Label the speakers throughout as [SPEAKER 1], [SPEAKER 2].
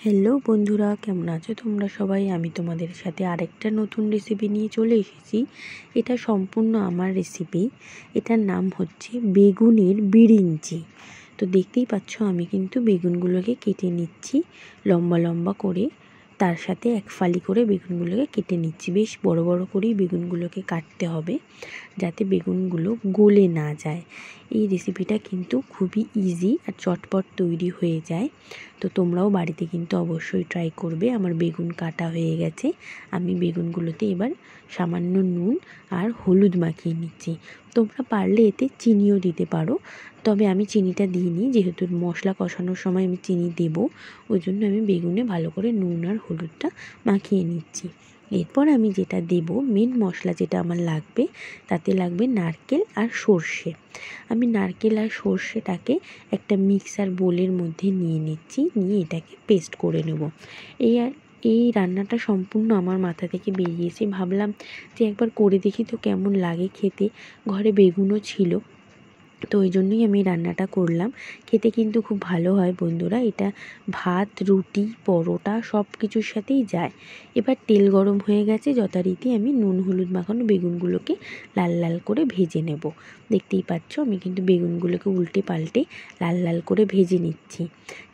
[SPEAKER 1] Hello বন্ধুরা, কেমন আছো তোমরা সবাই? আমি তোমাদের সাথে আরেকটা নতুন রেসিপি নিয়ে চলে এসেছি। এটা সম্পূর্ণ আমার রেসিপি। এটার নাম হচ্ছে বেগুনের বিরিঞ্চি। তো দেখতেই পাচ্ছ আমি কিন্তু বেগুনগুলোকে কেটে নিচ্ছি লম্বা লম্বা করে, তার সাথে এক ফালি করে বেগুনগুলোকে কেটে নিচ্ছি। বেশ বড় বড় করেই বেগুনগুলোকে কাটতে হবে যাতে বেগুনগুলো গলে না যায়। এই রেসিপিটা কিন্তু খুবই ইজি আর চটপট তৈরি হয়ে যায়। তো তোমরাও বাড়িতে কিন্তু অবশ্যই ট্রাই করবে। আমার বেগুন কাটা হয়ে গেছে। আমি বেগুনগুলোতে এবার সামান্য নুন আর হলুদ মাখিয়ে নিচ্ছি। তোমরা পারলে এতে চিনিও দিতে পারো, তবে আমি চিনিটা দিইনি, যেহেতু মশলা কষানোর সময় আমি চিনি দেবো, ওই জন্য আমি বেগুনে ভালো করে নুন আর হলুদটা মাখিয়ে নিচ্ছি। এরপর আমি যেটা দেব, মেন মশলা যেটা আমার লাগবে, তাতে লাগবে নারকেল আর সর্ষে। আমি নারকেল আর সর্ষেটাকে একটা মিক্সার বোলের মধ্যে নিয়ে নিচ্ছি, নিয়ে এটাকে পেস্ট করে নেব। এই রান্নাটা সম্পূর্ণ আমার মাথা থেকে বেরিয়েছে। ভাবলাম যে একবার করে দেখি তো কেমন লাগে খেতে। ঘরে বেগুনও ছিল, তো ওই জন্যই আমি রান্নাটা করলাম। খেতে কিন্তু খুব ভালো হয় বন্ধুরা। এটা ভাত, রুটি, পরোটা সব কিছুর সাথেই যায়। এবার তেল গরম হয়ে গেছে, যথারীতি আমি নুন হলুদ মাখানো বেগুনগুলোকে লাল লাল করে ভেজে নেব। দেখতেই পাচ্ছ আমি কিন্তু বেগুনগুলোকে উল্টে পাল্টে লাল লাল করে ভেজে নিচ্ছি।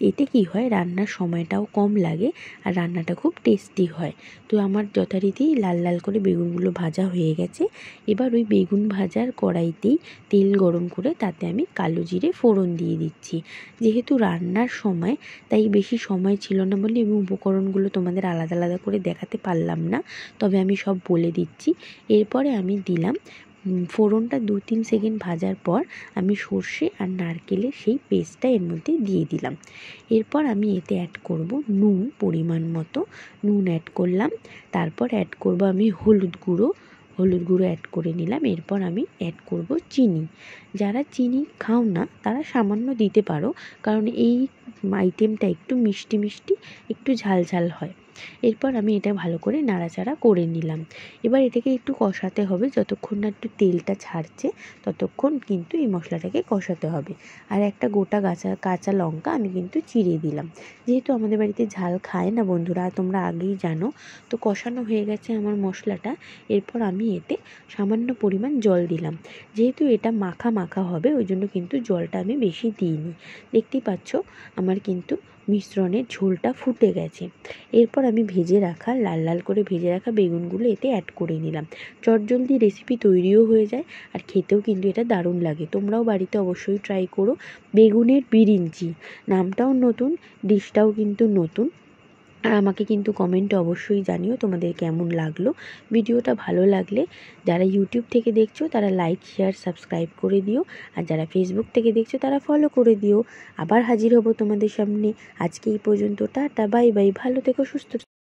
[SPEAKER 1] এতে কি হয়, রান্নার সময়টাও কম লাগে আর রান্নাটা খুব টেস্টি হয়। তো আমার যথারীতি লাল লাল করে বেগুনগুলো ভাজা হয়ে গেছে। এবার ওই বেগুন ভাজার কড়াইতেই তেল গরম করে তাতে আমি কালো জিরে ফোড়ন দিয়ে দিচ্ছি। যেহেতু রান্নার সময়, তাই বেশি সময় ছিল না বলে এবং উপকরণগুলো তোমাদের আলাদা আলাদা করে দেখাতে পারলাম না, তবে আমি সব বলে দিচ্ছি। এরপরে আমি দিলাম ফোড়নটা 2-3 সেকেন্ড ভাজার পর আমি সর্ষে আর নারকেলের সেই পেস্টটা এর মধ্যে দিয়ে দিলাম। এরপর আমি এতে অ্যাড করব নুন, পরিমাণ মতো নুন অ্যাড করলাম। তারপর অ্যাড করব আমি হলুদ গুঁড়ো অ্যাড করে নিলাম। এরপর আমি অ্যাড করব চিনি। যারা চিনি খাও না তারা সামান্য দিতে পারো, কারণ এই আইটেমটা একটু মিষ্টি মিষ্টি, একটু ঝাল ঝাল হয়। এরপর আমি এটা ভালো করে নাড়াচাড়া করে নিলাম। এবার এটাকে একটু কষাতে হবে, যতক্ষণ না একটু তেলটা ছাড়ছে ততক্ষণ কিন্তু এই মশলাটাকে কষাতে হবে। আর একটা গোটা কাঁচা লঙ্কা আমি কিন্তু চিড়ে দিলাম, যেহেতু আমাদের বাড়িতে ঝাল খায় না বন্ধুরা, তোমরা আগেই জানো। তো কষানো হয়ে গেছে আমার মশলাটা। এরপর আমি এতে সামান্য পরিমাণ জল দিলাম। যেহেতু এটা মাখা মাখা হবে, ওই জন্য কিন্তু জলটা আমি বেশি দিইনি। দেখতেই পাচ্ছ আমার কিন্তু মিশ্রণের ঝোলটা ফুটে গেছে। এরপর আমি লাল লাল করে ভেজে রাখা বেগুনগুলো এতে অ্যাড করে নিলাম। চটজলদি রেসিপি তৈরিও হয়ে যায় আর খেতেও কিন্তু এটা দারুণ লাগে। তোমরাও বাড়িতে অবশ্যই ট্রাই করো। বেগুনের বিরিঞ্চি নামটাও নতুন, ডিশটাও কিন্তু নতুন। আর আমাকে কিন্তু কমেন্টে অবশ্যই জানিও তোমাদের কেমন লাগলো। ভিডিওটা ভালো লাগলে যারা ইউটিউব থেকে দেখছো তারা লাইক, শেয়ার, সাবস্ক্রাইব করে দিও। আর যারা ফেসবুক থেকে দেখছো তারা ফলো করে দিও। আবার হাজির হব তোমাদের সামনে। আজকে এই পর্যন্ত। Tata, bye bye. ভালো থেকো, সুস্থ থেকো।